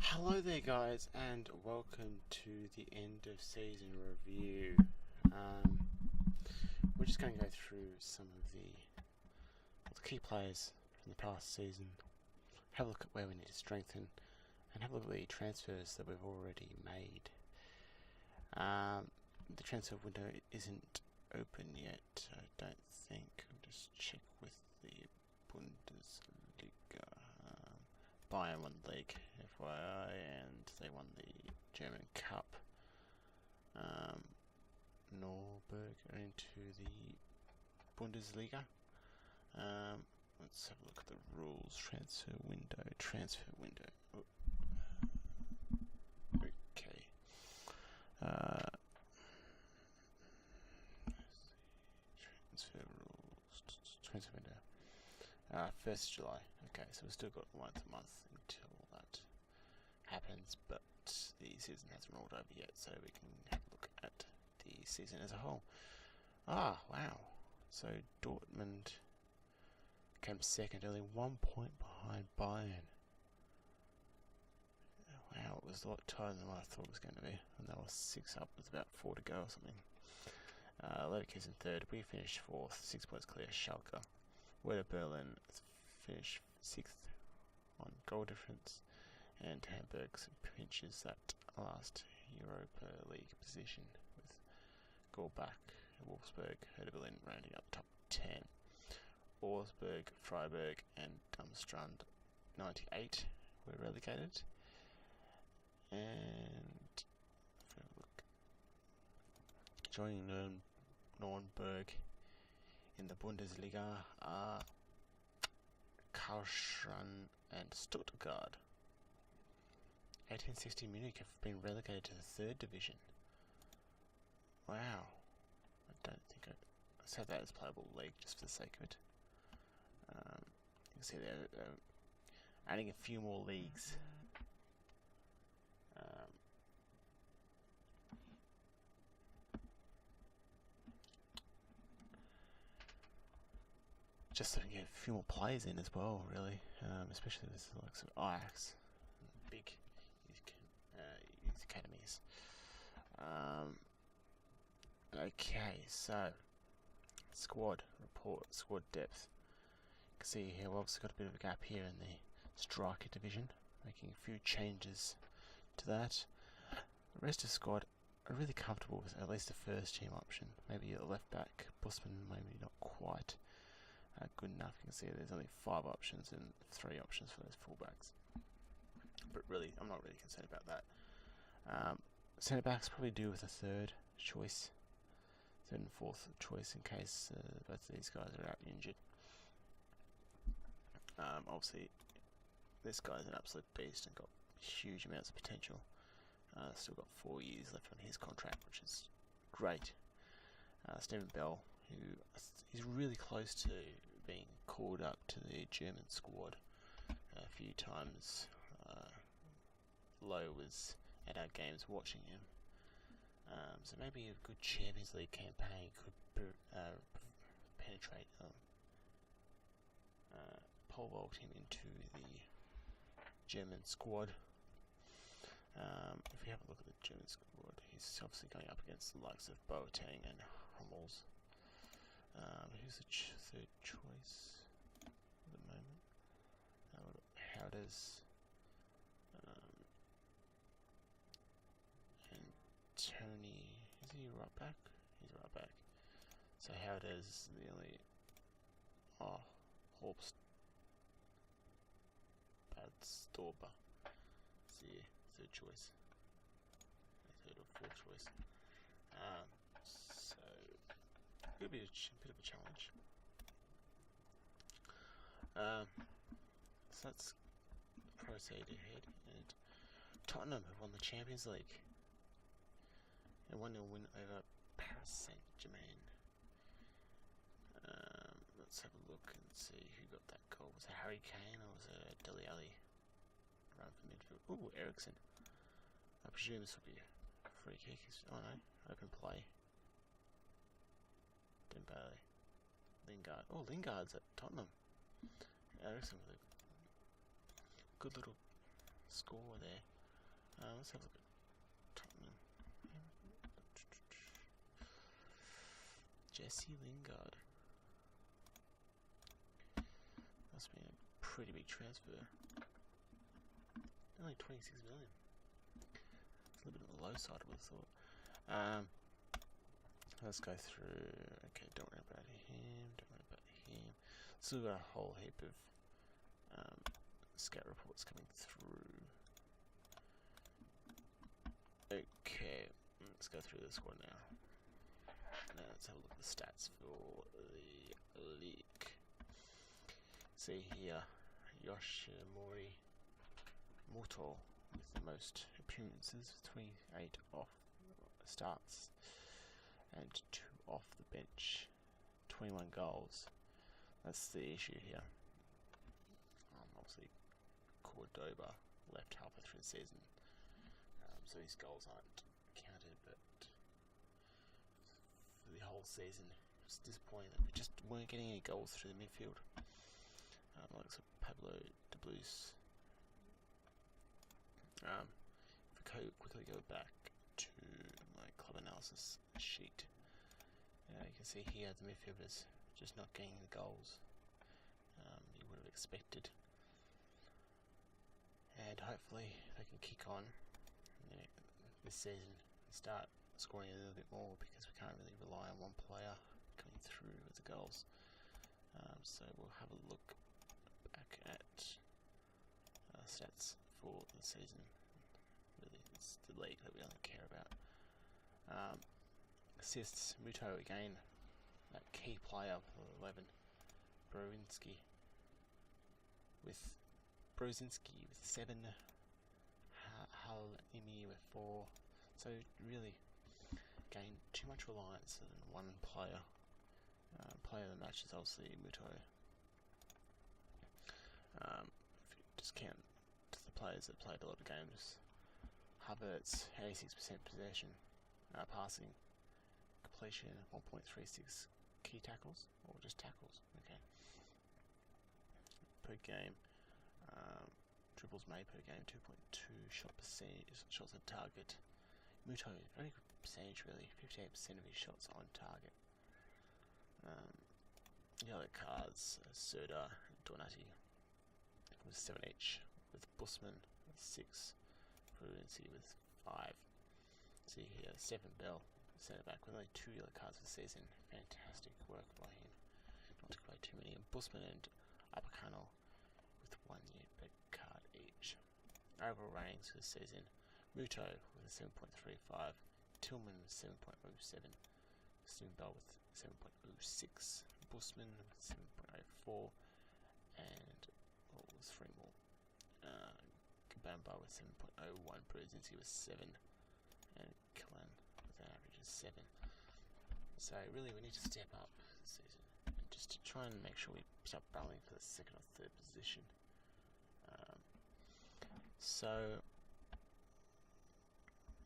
Hello there guys, and welcome to the end of season review. We're just going to go through some of the key players from the past season, have a look at where we need to strengthen, and have a look at the transfers that we've already made. The transfer window isn't open yet, I don't think. I'll just check with the Bundesliga. Bayern won the league, FYI, and they won the German Cup. Norberg are into the Bundesliga. Let's have a look at the rules. Transfer window. Oh. Okay. Transfer window. 1st July. Okay, so we've still got a month until that happens, but the season hasn't rolled over yet, so we can have a look at the season as a whole. Ah, wow. So Dortmund came second, only 1 point behind Bayern. Wow, it was a lot tighter than what I thought it was going to be, and they were 6 up with about 4 to go or something. Leverkusen third, we finished 4th, 6 points clear. Schalke. Werder Berlin finished 6th on goal difference, and Hamburg pinches that last Europa League position with Goldbach, Wolfsburg, Hertha Berlin rounding up top 10. Augsburg, Freiburg, and Darmstadt 98 were relegated. And if we have a look, joining Nürnberg in the Bundesliga are Karlsruhe and Stuttgart. 1860 Munich have been relegated to the 3rd division. Wow. I don't think I said that as playable league just for the sake of it. You can see they're adding a few more leagues. Just so to get a few more players in as well, really, especially with the likes of Ajax, big youth academies. Okay, so squad depth. You can see here we've also got a bit of a gap here in the striker division, making a few changes to that. The rest of the squad are really comfortable with at least the first team option. Maybe a left back, Busman, maybe not quite good enough. You can see there's only 5 options and 3 options for those fullbacks. But really, I'm not really concerned about that. Centre backs probably do with a 3rd choice, 3rd and 4th choice in case both of these guys are out injured. Obviously, this guy's an absolute beast and got huge amounts of potential. Still got 4 years left on his contract, which is great. Stephen Bell, who is really close to being called up to the German squad a few times. Lowe was at our games watching him. So maybe a good Champions League campaign could penetrate, pole vault him into the German squad. If we have a look at the German squad, he's obviously going up against the likes of Boateng and Hummels. Who's the 3rd choice at the moment? How does and Tony, is he right back? He's right back. So how does the only Horst Bad Storber? It's the 3rd choice. 3rd or 4th choice. So it'll be a bit of a challenge. So let's proceed ahead. And Tottenham have won the Champions League. A 1-0 win over Paris Saint-Germain. Let's have a look and see who got that goal. Was it Harry Kane or was it Dele Alli? Run for midfield. Ooh, Ericsson. I presume this will be a free kick. Oh no, open play. Dembele. Lingard. Oh, Lingard's at Tottenham. Ericsson with a good little score there. Let's have a look at Tottenham. Jesse Lingard. Must be a pretty big transfer. Only 26 million. It's a little bit on the low side, I would have thought. Let's go through. Okay, don't worry about him. Don't worry about him. Still got a whole heap of scout reports coming through. Okay, let's go through the squad now. Now let's have a look at the stats for the league. See here, Yoshimori Moto with the most appearances, 28 off starts and 2 off the bench, 21 goals. That's the issue here. Obviously Cordoba left halfway through the season, so his goals aren't counted, but for the whole season it's disappointing that we just weren't getting any goals through the midfield. Like Pablo de Blues. If we quickly go back to my club analysis sheet, you can see here the midfielders just not getting the goals you would have expected, and hopefully they can kick on this season and start scoring a little bit more, because we can't really rely on one player coming through with the goals. So we'll have a look back at stats for the season. Really, it's the league that we only care about. Assists, Muto again, that key player for 11. Brozinski with 7. Halimi with 4. So really, again, too much reliance on one player. Player of the match is obviously Muto. If you just count to the players that played a lot of games, Havertz 86% possession, passing, completion 1.36, key tackles or just tackles. Okay. Per game, dribbles made per game 2.2, shot percentage, shots on target. Muto, very good percentage really, 58% of his shots on target. Yellow cards, Serda and Donati with 7 each, with Busman with 6, Prudency with 5. See here, 7 Bell, centre back, with only 2 yellow cards for the season. Fantastic work by him, not to play too many. And Busman and Apacano with 1 red card each. Overall ratings for the season: Muto with a 7.35, Tillman with 7.07, Stephen Bell with 7.06, Busman with 7.04, and what was 3 more? Kabamba with 7.01, Brzezinski with 7, and Killan with an average of 7. So really we need to step up this season, and just to try and make sure we start battling for the 2nd or 3rd position. So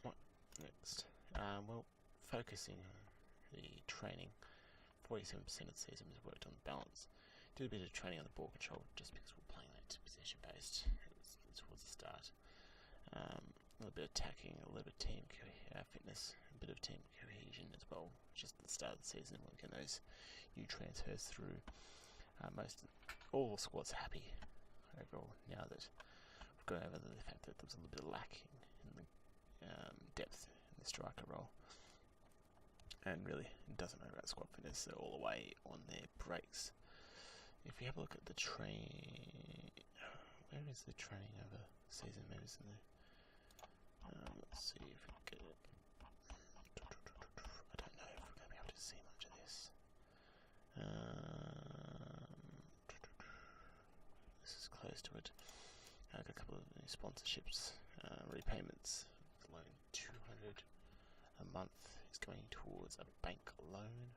what next? Well, focusing on the training. 47% of the season was worked on balance. Did a bit of training on the ball control just because we're playing that possession based. It was towards the start. A little bit of attacking, a little bit of team fitness, a bit of team cohesion as well. Just at the start of the season, we're getting those new transfers through. All the squads are happy overall now that we've gone over the fact that there was a little bit of lacking in the depth in the striker role. And really, it doesn't matter about squad fitness, they're all away on their breaks. If you have a look at the where is the training over season? Maybe it's in the, let's see if we can get it. I don't know if we're going to be able to see much of this. This is close to it. I've got a couple of sponsorships, repayments, loan 200 a month is going towards a bank loan.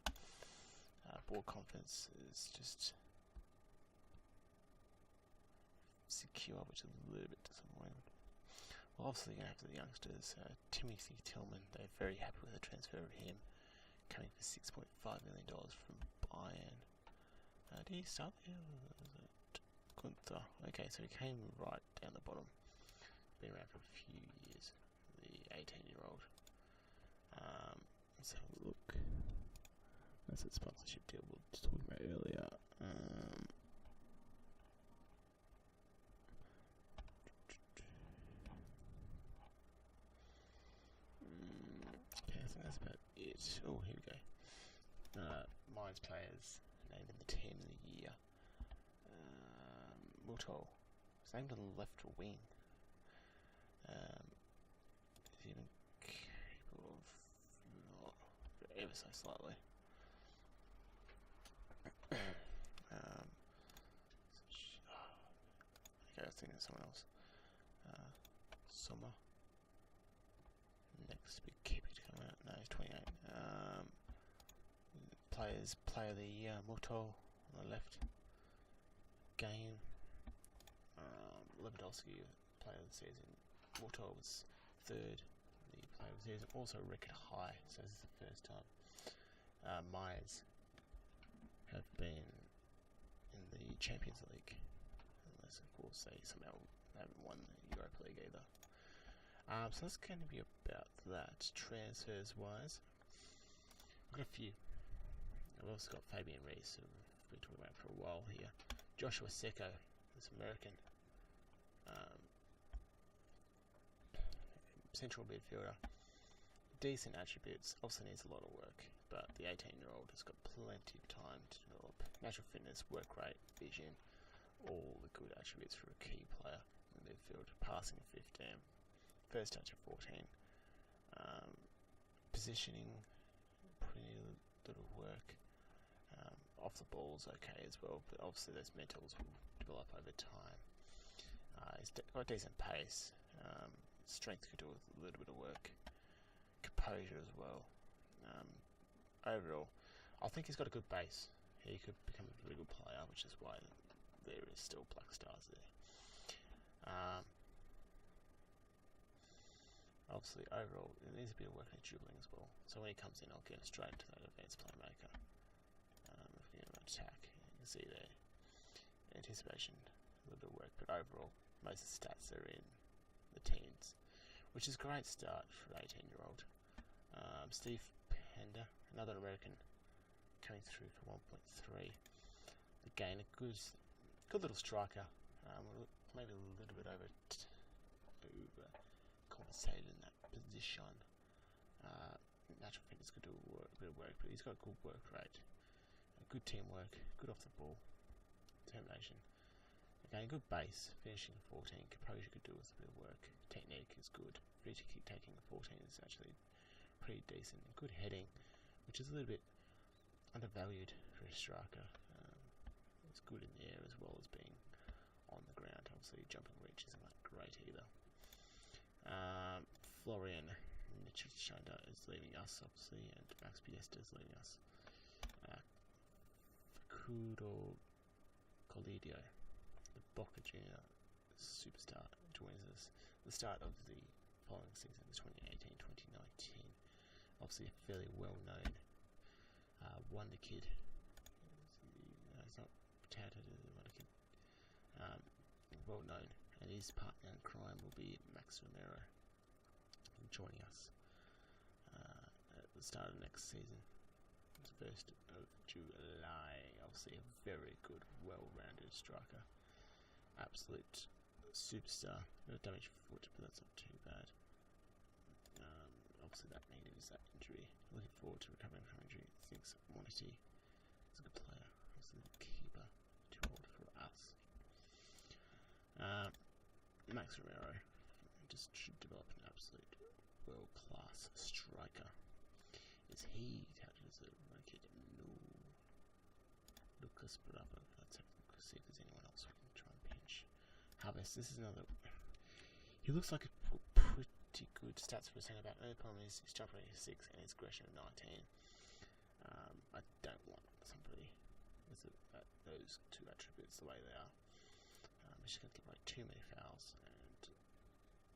Board confidence is just secure, which is a little bit disappointing. Well, obviously going to have the youngsters. Timothy Tillman, they're very happy with the transfer of him, coming for $6.5 million from Bayern. Did he start there? Gunther. Okay, so he came right down the bottom. 18-year-old. Let's have a look. That's the sponsorship deal we were talking about earlier. Okay, I think that's about it. Oh, here we go. Mainz players named in the team of the year. Muto is named on the left wing. Is even capable of ever so slightly. Okay, I think there's someone else. Summer. Next big keeper to come out. No, he's 28. Player of the year, Muto on the left. Game. Lewandowski, player of the season. Muto was third. The player of the season, also record high. So this is the first time Mainz have been in the Champions League, unless of course they somehow haven't won the Europa League either. So that's going to be about that. Transfers wise, I've got a few. I've also got Fabian Rees, who we've been talking about for a while here. Joshua Secco, this American central midfielder. Decent attributes, obviously needs a lot of work, but the 18-year-old has got plenty of time to develop. Natural fitness, work rate, vision, all the good attributes for a key player in the midfield. Passing of 15, first touch of 14, positioning, pretty little work. Off the ball's okay as well, but obviously those mentals will develop over time. He's got decent pace. Strength could do with a little bit of work. Composure as well. Overall, I think he's got a good base. He could become a really good player, which is why there is still black stars there. Obviously, overall, there needs a bit of work in dribbling as well. So when he comes in, I'll get him straight into that advanced playmaker. If we get an attack, you can see there, anticipation, a little bit of work, but overall, most of the stats are in the teens, which is a great start for an 18-year-old. Steve Pender, another American, coming through for 1.3. Again, a good little striker. Maybe a little bit over compensated in that position. Natural fitness could do a bit of work, but he's got a good work rate, good teamwork, good off the ball, determination. Again, good base, finishing 14. Composure could do with a bit of work. Technique is good. Free to kick taking 14 is actually pretty decent. Good heading, which is a little bit undervalued for a striker. It's good in the air as well as being on the ground. Obviously, jumping reach isn't that great either. Florian Nichanda is leaving us, obviously, and Max Piesta is leaving us. Facundo Colidio, the Boca Junior superstar, joins us at the start of the following season, the 2018-2019. Obviously, a fairly well-known wonder kid. He's not touted as a wonder kid. Well-known, and his partner in crime will be Max Romero, joining us at the start of next season. It's 1st of July. Obviously a very good, well-rounded striker. Absolute superstar. No damage foot, but that's not too bad. Obviously that needs that injury. Looking forward to recovering from injury. Thinks Monty is a good player. Obviously the keeper, too old for us. Max Romero just should develop an absolute world-class striker. Is he touted as a wicket? No. Lucas Bravo. Let's have a look, see if there's anyone else we can try and pinch. Harvest. This is another. He looks like a pretty good stats for a centre back. The only problem is his jump rate is 6 and his aggression of 19. I don't want somebody with those two attributes the way they are. He's just going to give away too many fouls, and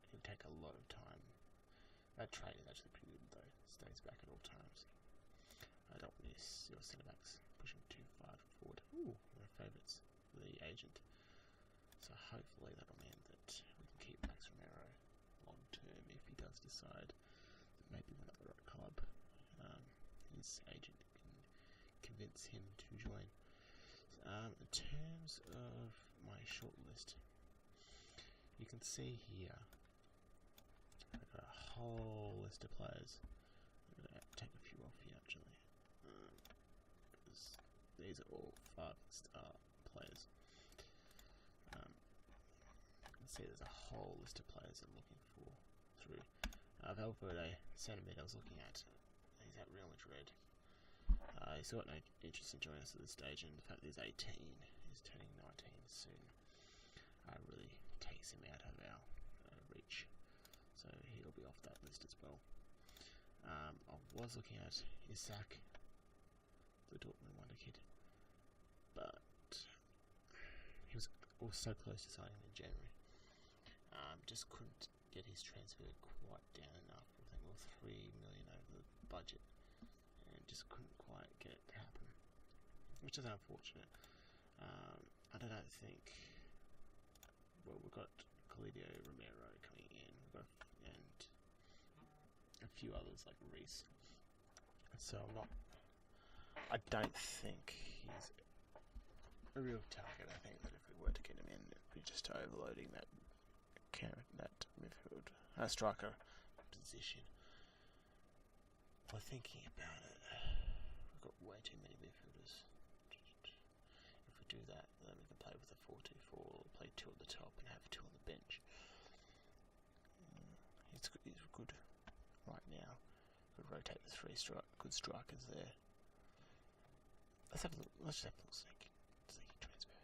it'll take a lot of time. That trade is actually pretty good though. Stays back at all times. I don't want your centre backs pushing too far forward. Ooh, one of my favourites, the agent. So hopefully that'll mean that we can keep Max Romero long term if he does does decide that maybe we're not the right club, his agent can convince him to join. In terms of my shortlist, you can see here I've got a whole list of players. I'm going to take a few off here actually, because these are all 5-star players. You can see there's a whole list of players I'm looking for through. Valverde, centre mid, I was looking at. He's at Real Madrid. He's got no interest in joining us at this stage, and the fact that he's 18, he's turning 19 soon, really takes him out of our reach. So he'll be off that list as well. I was looking at Isak, the Dortmund wonder kid, but he was so close to signing in January. Just couldn't get his transfer quite down enough. I think we were 3 million over the budget, and just couldn't quite get it to happen, which is unfortunate. I don't think. Well, we've got Calidio Romero coming in, and a few others like Reese. So I don't think he's a real target. I think that if we were to get him in, it'd be just overloading that midfield striker position. By thinking about it, we've got way too many midfielders. If we do that, then we can play with a 4-2-4, or play 2 at the top and have 2 on the bench. He's good right now. We'll rotate the 3 good strikers there. Let's just have a little sneaky transfer.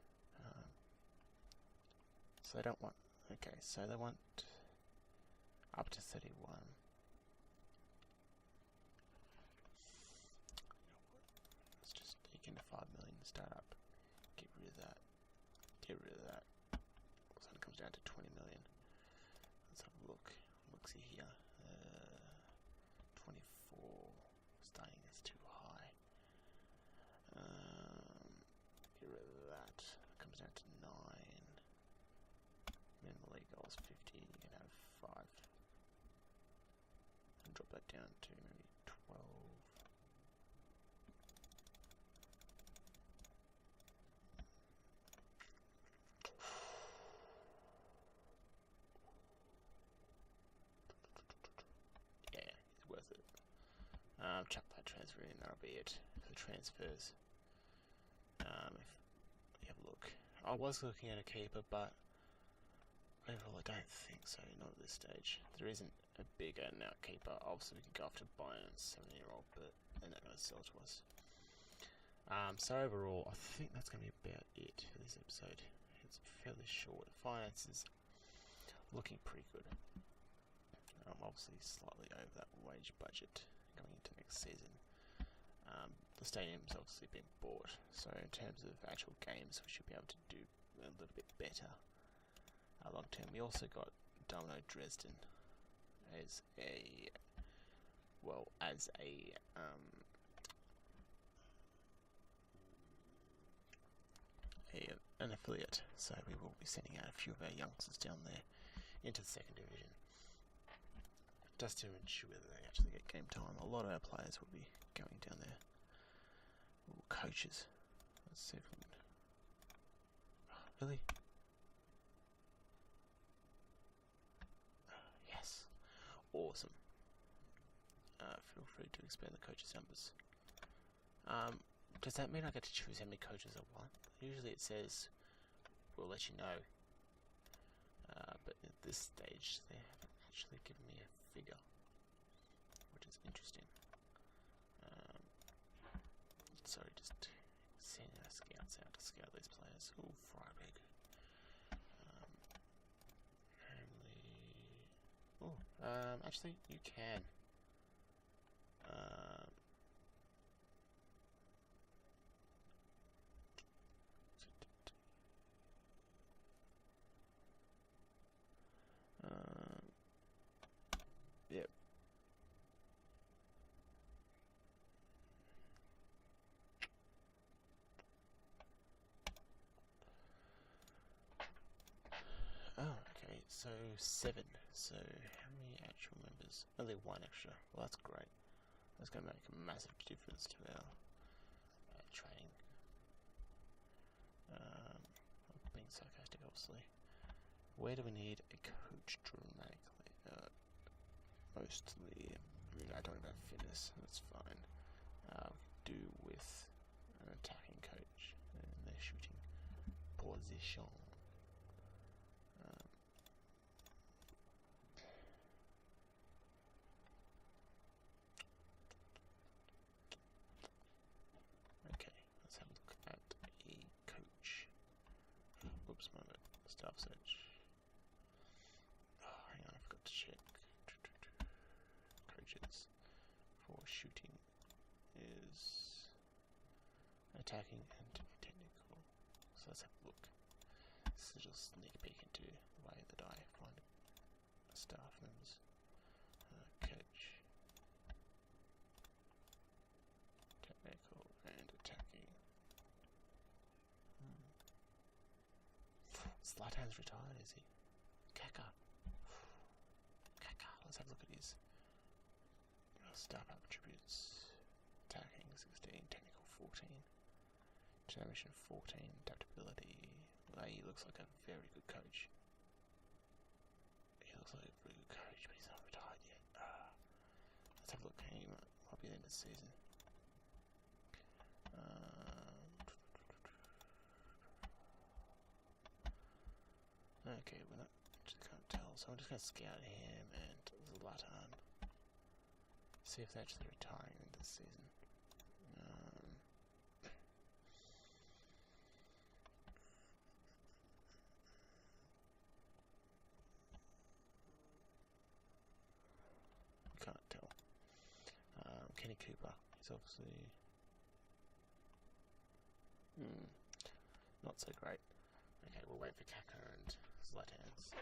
So they don't want. Okay, so they want up to 31. Let's just take into 5 million to start up. Get rid of that. Get rid of that. So it comes down to 20 million. Let's have a look. Look, see here. 24. Starting is too high. Get rid of that. Comes down to 9. Minimum league goals 50. You can have 5. And drop that down to maybe 12. Yeah, it's worth it. Chuck that transfer in, that'll be it for the transfers. If you have a look. I was looking at a keeper, but overall I don't think so, not at this stage. There isn't a bigger now keeper. Obviously we can go after buying a 7-year-old, but they're not going to sell to us. So overall, I think that's going to be about it for this episode. It's fairly short. Finance is looking pretty good. Obviously slightly over that wage budget going into next season. The stadium's obviously been bought, so in terms of actual games we should be able to do a little bit better long term. We also got Dynamo Dresden as an affiliate, so we will be sending out a few of our youngsters down there into the 2nd division, just to ensure that they actually get game time. A lot of our players will be going down there. Ooh, coaches. Let's see if we can. Oh, really? Yes. Awesome. Feel free to expand the coaches' numbers. Does that mean I get to choose how many coaches I want? Usually it says, we'll let you know. But at this stage, they haven't actually given me a figure, which is interesting. Sorry, just sending our scouts out to scout these players. Ooh, Freiburg. Actually, you can. Yep. Oh, okay. So 7. So how many actual members? Only 1 extra. Well, that's great. That's going to make a massive difference to our training. I'm being sarcastic, obviously. Where do we need a coach dramatically? Mostly, I don't have fitness. That's fine. Do with an attacking coach and their shooting position. Okay, let's have a look at a coach. Whoops, my bad. Staff search. Oh, hang on, I forgot to check. Coaches for shooting is attacking and technical. So let's have a look. This is just sneak peek into the way that I find staff members. Coach. Technical and attacking. Zlatan's retired, is he? Kaka. Let's have a look at his staff attributes. Attacking 16, technical 14, determination 14, adaptability. Well, he looks like a very good coach. He looks like a very good coach, but he's not retired yet. Let's have a look. He might be the end of the season. Okay, we're not, just can't tell, so I'm just going to scout him and Zlatan. See if they're actually retiring in this season. Can't tell. Kenny Cooper is obviously not so great. Okay, we'll wait for Kaka and Zlatan's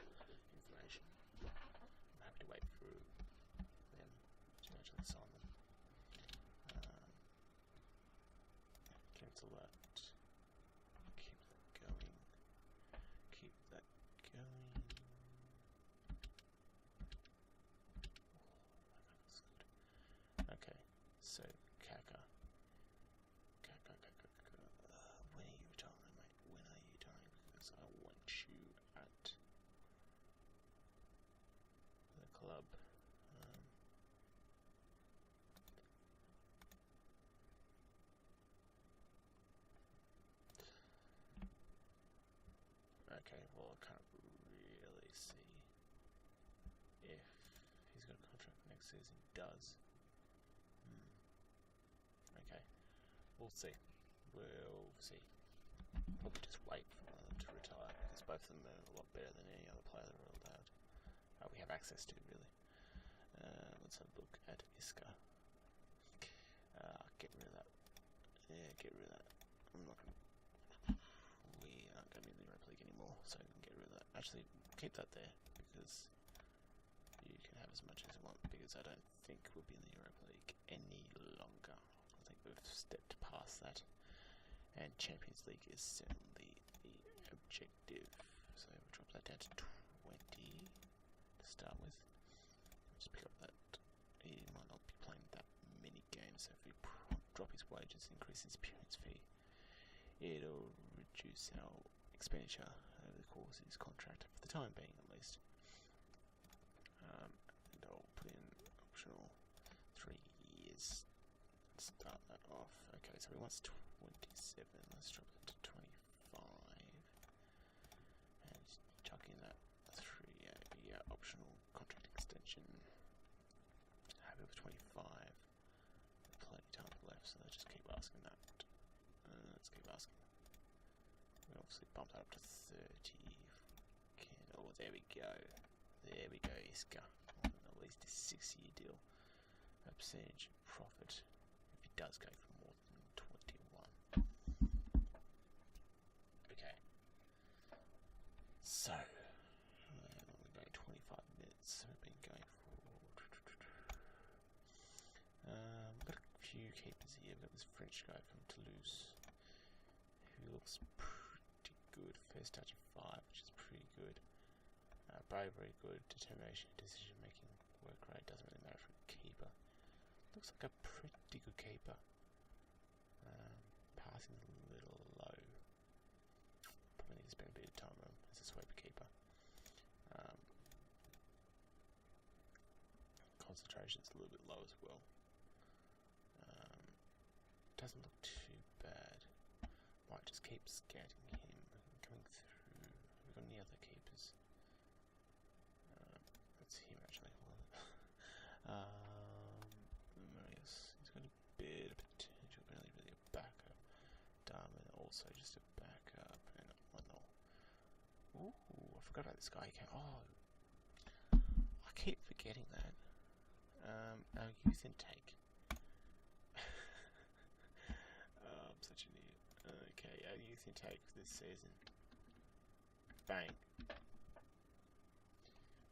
information. I'm happy to wait for them to actually sign them. Cancel that. Keep that going. Keep that going. Okay, so Kaka. When are you retiring, mate? When are you retiring? Because I want you at the club. Okay, well, I can't really see if he's got a contract for next season. He does. Okay, we'll see. We'll see. Probably just wait for one of them to retire, because both of them are a lot better than any other player that we're allowed. We have access to, really. Let's have a look at Iska. Get rid of that. Yeah, get rid of that. I'm not going to... We aren't going to be in the Europa League anymore, so we can get rid of that. Actually, keep that there, because you can have as much as you want, because I don't think we'll be in the Europa League any longer. I think we've stepped past that, and Champions League is certainly the objective. So we'll drop that down to 20 to start with. Just pick up that he might not be playing that many games, so if we drop his wages, increase his appearance fee, it'll reduce our expenditure over the course of his contract, for the time being at least. And I'll put in optional 3 years. Start that off. Okay, so he wants 27. Let's drop it to 25. And chuck in that 3-year optional contract extension. Happy with 25. Plenty of time left, so let's just keep asking that. Let's keep asking. We obviously bump that up to 30. Oh, there we go. There we go, Iska. At least a 6-year deal. A percentage profit if it does go for more than 21. Okay. So, we're going 25 minutes. We've been going for... we've got a few keepers here. We've got this French guy from Toulouse, who looks pretty good. First touch of 5, which is pretty good. Bravery, good. Determination, decision making, work rate, doesn't really matter for a keeper. Looks like a pretty good keeper. Passing a little low. Probably need to spend a bit of time on him as a sweeper keeper. Concentration's a little bit low as well. Doesn't look too bad. Might just keep scouting him. Coming through. Have we got any other keepers? That's him actually. Marius. He's got a bit of potential, but only really a backup. Darwin also just a backup, and whatnot. Ooh, I forgot about this guy. Oh, I keep forgetting that. Our youth intake. I'm such an idiot. Okay, our youth intake for this season. Bang.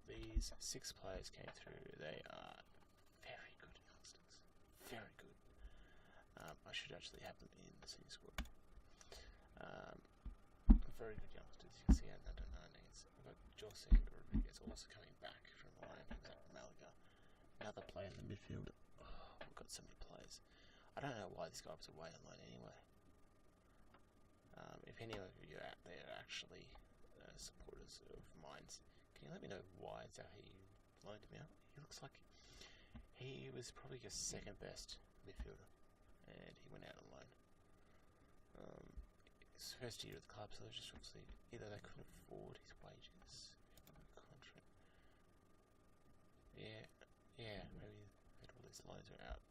These 6 players came through. They are very good youngsters. Very good. I should actually have them in the senior squad. Very good youngsters. You can see our under 19s. We've got Jose Rodriguez also coming back from the line. He was at Malaga. Another player in the midfield. Oh, we've got so many players. I don't know why this guy was away on loan anyway. If any of you out there are actually supporters of Mainz, can you let me know why exactly you loaned him out? He looks like he was probably your second best midfielder, and he went out on loan. His first year at the club, so it's just obviously either they couldn't afford his wages, contract. Yeah, maybe all these loans are out.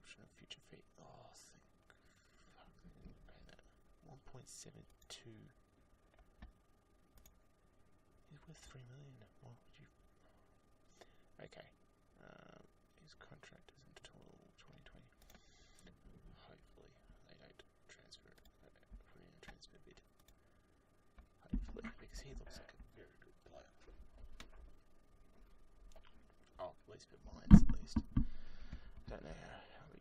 Option of future fee. Oh, fuck, they didn't pay that. 1.72. He's worth 3 million. Why would you? Okay. His contract is until 2020. Hopefully they don't transfer it. Put in a transfer bid. Hopefully, because he looks like a very good player. Oh, at least for Mainz, at least. Don't know how we.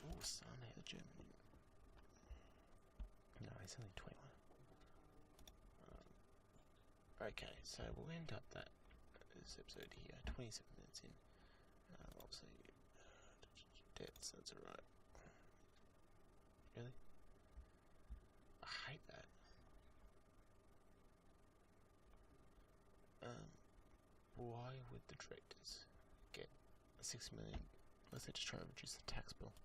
Oh, Sane, the German. No, he's only 21. Okay, so we'll end up this episode here. 27 minutes in. Obviously, debts, that's alright. Really? I hate that. Why would the directors get 6 million unless they're just trying to reduce the tax bill?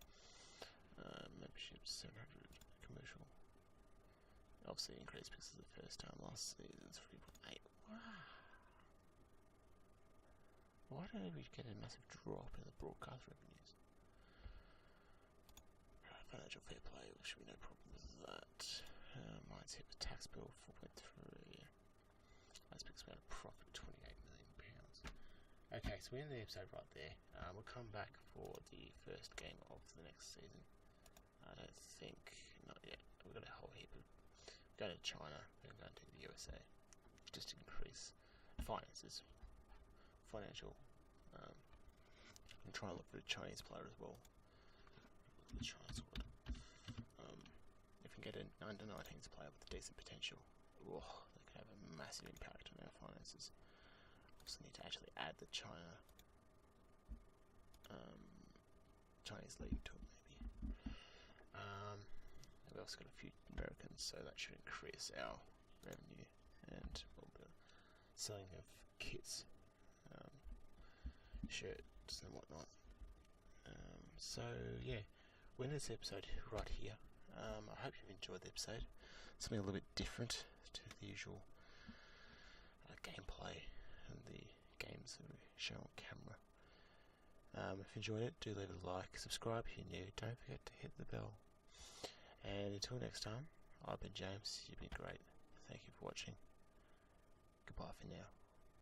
Membership 700, commercial. Obviously increased because of the first time last season, 3.8. Wow. Why don't we get a massive drop in the broadcast revenues? Financial fair play, there should be no problem with that. Mine's hit the tax bill 4.3. That's because we had a profit of £28 million. Okay, so we end the episode right there. We'll come back for the first game of the next season. I don't think, not yet. We've got a whole heap of. Go to China, then go to the USA. Just to increase finances, financial. I'm trying to look for a Chinese player as well. The Chinese squad. If we can get an under 19s player with decent potential, they can have a massive impact on our finances. Also need to actually add the Chinese league to it, maybe. We've also got a few Americans, so that should increase our revenue and selling of kits, shirts and whatnot. So yeah, we're in this episode right here. I hope you've enjoyed the episode. Something a little bit different to the usual gameplay and the games that we show on camera. If you enjoyed it, do leave a like, subscribe if you're new, don't forget to hit the bell. And until next time, I've been James, you've been great. Thank you for watching. Goodbye for now.